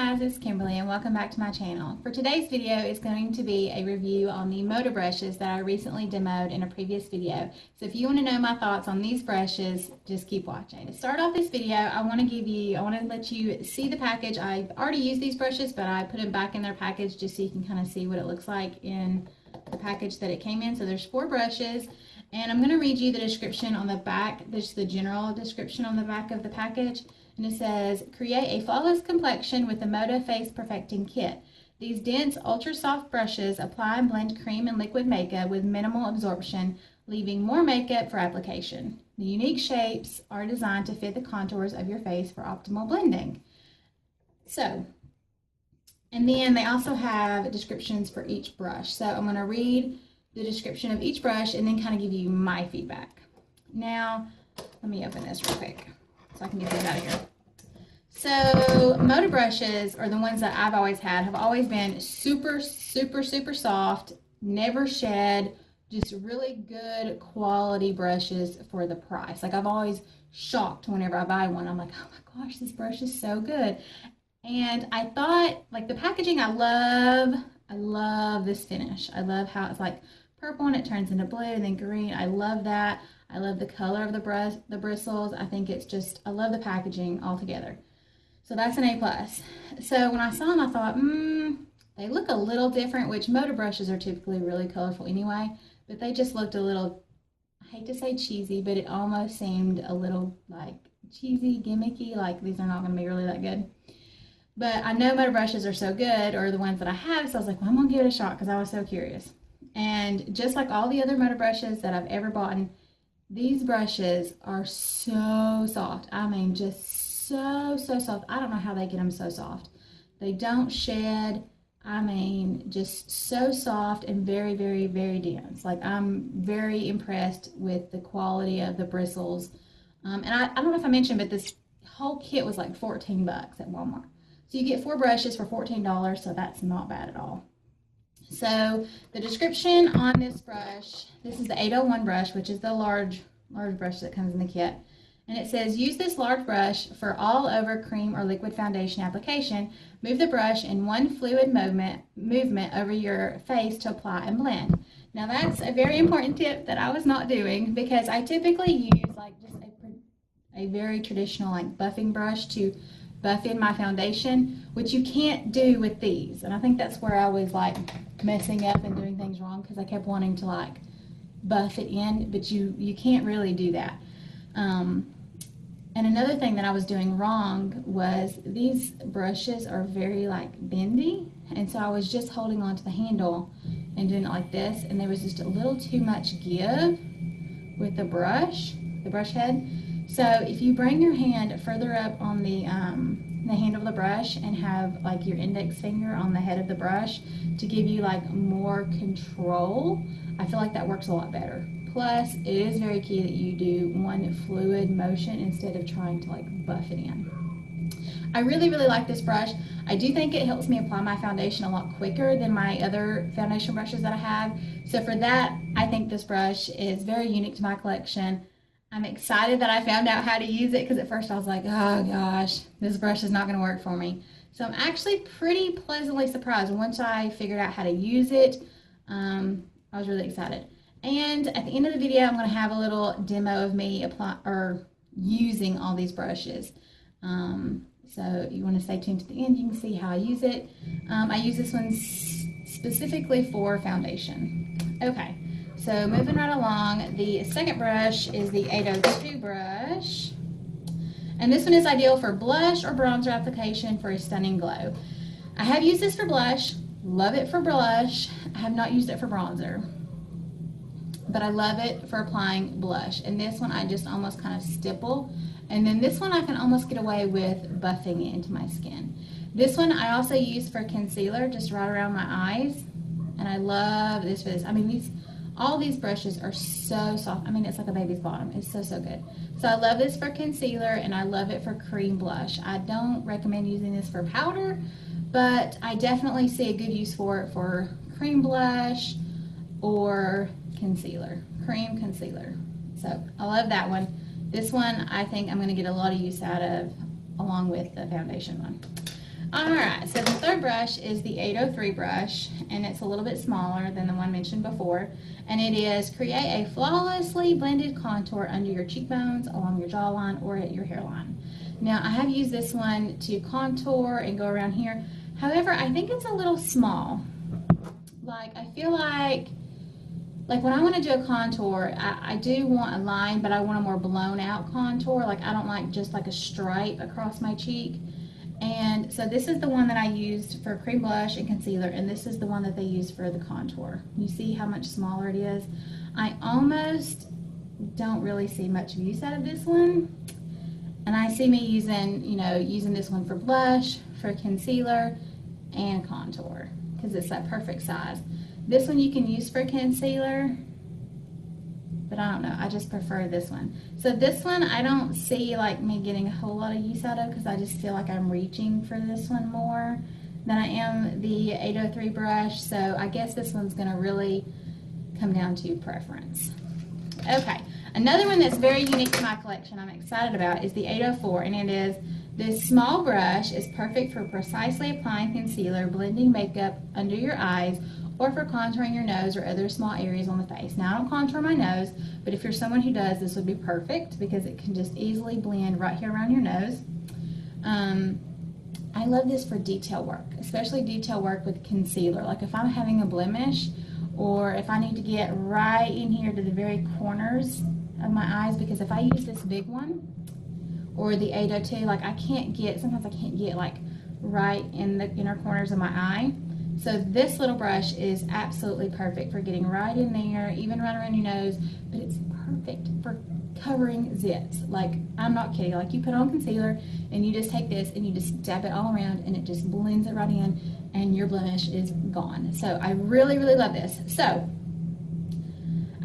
guys, it's Kimberly and welcome back to my channel. For today's video is going to be a review on the Moda brushes that I recently demoed in a previous video. So if you want to know my thoughts on these brushes, just keep watching. To start off this video, I want to let you see the package. I've already used these brushes, but I put them back in their package just so you can kind of see what it looks like in the package that it came in. So there's 4 brushes. And I'm going to read you the description on the back. There's the general description on the back of the package. And it says, create a flawless complexion with the Moda Face Perfecting Kit. These dense, ultra-soft brushes apply and blend cream and liquid makeup with minimal absorption, leaving more makeup for application. The unique shapes are designed to fit the contours of your face for optimal blending. So, and then they also have descriptions for each brush. So I'm going to read the description of each brush and then kind of give you my feedback. Now, let me open this real quick so I can get these out of here. So Moda brushes are the ones that I've always had, have always been super, super, super soft, never shed, just really good quality brushes for the price. Like, I've always shocked whenever I buy one. I'm like, oh my gosh, this brush is so good. And I thought, like, the packaging, I love this finish. I love how it's like purple and it turns into blue and then green. I love that. I love the color of the bristles. I think it's just, I love the packaging altogether. So that's an A+. So when I saw them, I thought, they look a little different, which Moda brushes are typically really colorful anyway, but they just looked a little, I hate to say cheesy, but it almost seemed a little like cheesy, gimmicky, like these are not going to be really that good. But I know Moda brushes are so good, or the ones that I have, so I was like, well, I'm going to give it a shot because I was so curious. And just like all the other Moda brushes that I've ever bought, these brushes are so soft. I mean, just so soft. I don't know how they get them so soft. They don't shed. I mean, just so soft and very, very, very dense. Like, I'm very impressed with the quality of the bristles. And I don't know if I mentioned, but this whole kit was like $14 at Walmart. So you get 4 brushes for $14, so that's not bad at all. So the description on this brush, this is the 801 brush, which is the large brush that comes in the kit. And it says, use this large brush for all over cream or liquid foundation application. Move the brush in one fluid movement over your face to apply and blend. Now that's a very important tip that I was not doing, because I typically use like just a very traditional like buffing brush to buff in my foundation, which you can't do with these. And I think that's where I was like messing up and doing things wrong, because I kept wanting to like buff it in, but you can't really do that. And another thing that I was doing wrong was these brushes are very like bendy, and so I was just holding on to the handle and doing it like this, and there was just a little too much give with the brush head. So if you bring your hand further up on the handle of the brush and have like your index finger on the head of the brush to give you like more control, I feel like that works a lot better. Plus, it is very key that you do one fluid motion instead of trying to like buff it in. I really, really like this brush. I do think it helps me apply my foundation a lot quicker than my other foundation brushes that I have. So for that, I think this brush is very unique to my collection. I'm excited that I found out how to use it, because at first I was like, oh gosh, this brush is not going to work for me. So I'm actually pretty pleasantly surprised. Once I figured out how to use it, I was really excited. And at the end of the video, I'm going to have a little demo of me using all these brushes. So if you want to stay tuned to the end, you can see how I use it. I use this one specifically for foundation. Okay, so moving right along, the second brush is the 802 brush. And this one is ideal for blush or bronzer application for a stunning glow. I have used this for blush, love it for blush. I have not used it for bronzer, but I love it for applying blush. And this one I just almost kind of stipple. And then this one I can almost get away with buffing it into my skin. This one I also use for concealer, just right around my eyes. And I love this for this. I mean, all these brushes are so soft. I mean, it's like a baby's bottom. It's so, so good. So I love this for concealer, and I love it for cream blush. I don't recommend using this for powder, but I definitely see a good use for it for cream blush or concealer, cream concealer. So I love that one. This one I think I'm going to get a lot of use out of along with the foundation one. Alright, so the third brush is the 803 brush, and it's a little bit smaller than the one mentioned before, and it is create a flawlessly blended contour under your cheekbones, along your jawline, or at your hairline. Now, I have used this one to contour and go around here. However, I think it's a little small. Like, I feel like when I want to do a contour, I do want a line, but I want a more blown out contour. Like, I don't like just like a stripe across my cheek. And so this is the one that I used for cream blush and concealer, and this is the one that they use for the contour. You see how much smaller it is? I almost don't really see much use out of this one. And I see me using this one for blush, for concealer, and contour, because it's that perfect size. This one you can use for concealer, but I don't know, I just prefer this one. So this one I don't see like me getting a whole lot of use out of, because I just feel like I'm reaching for this one more than I am the 803 brush. So I guess this one's going to really come down to preference. Okay, another one that's very unique to my collection I'm excited about is the 804, and it is this small brush is perfect for precisely applying concealer, blending makeup under your eyes, or for contouring your nose or other small areas on the face. Now, I don't contour my nose, but if you're someone who does, this would be perfect because it can just easily blend right here around your nose. I love this for detail work, especially detail work with concealer. Like if I'm having a blemish, or if I need to get right in here to the very corners of my eyes, because if I use this big one, or the 802, like sometimes I can't get like right in the inner corners of my eye. So this little brush is absolutely perfect for getting right in there, even right around your nose, but it's perfect for covering zits. Like, I'm not kidding. Like, you put on concealer and you just take this and you just dab it all around and it just blends it right in and your blemish is gone. So I really, really love this. So,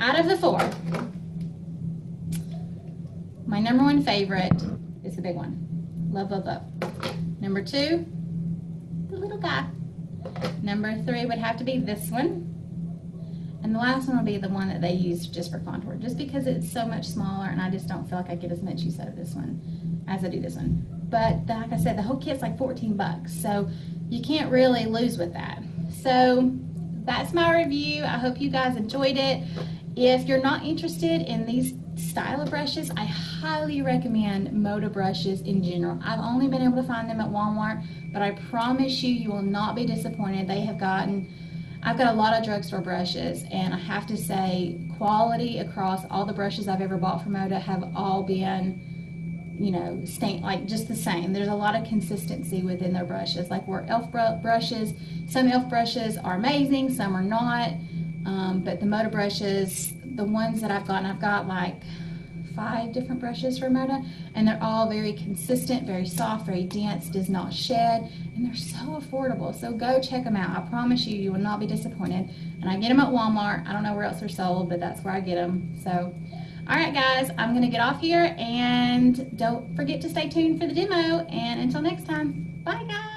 out of the four, my number one favorite is the big one. Love, love, love. Number two, the little guy. Number three would have to be this one. And the last one will be the one that they use just for contour, just because it's so much smaller and I just don't feel like I get as much use out of this one as I do this one. But like I said, the whole kit's like 14 bucks, so you can't really lose with that. So that's my review. I hope you guys enjoyed it. If you're not interested in these style of brushes, I highly recommend Moda brushes in general. I've only been able to find them at Walmart, but I promise you, you will not be disappointed. I've got a lot of drugstore brushes, and I have to say, quality across all the brushes I've ever bought from Moda have all been, like just the same. There's a lot of consistency within their brushes. Like where e.l.f. brushes, some e.l.f. brushes are amazing, some are not. But the Moda brushes, the ones that I've got like 5 different brushes from Moda, and they're all very consistent, very soft, very dense, does not shed, and they're so affordable. So go check them out. I promise you, you will not be disappointed. And I get them at Walmart. I don't know where else they're sold, but that's where I get them. So, all right, guys, I'm going to get off here, and don't forget to stay tuned for the demo. And until next time, bye, guys.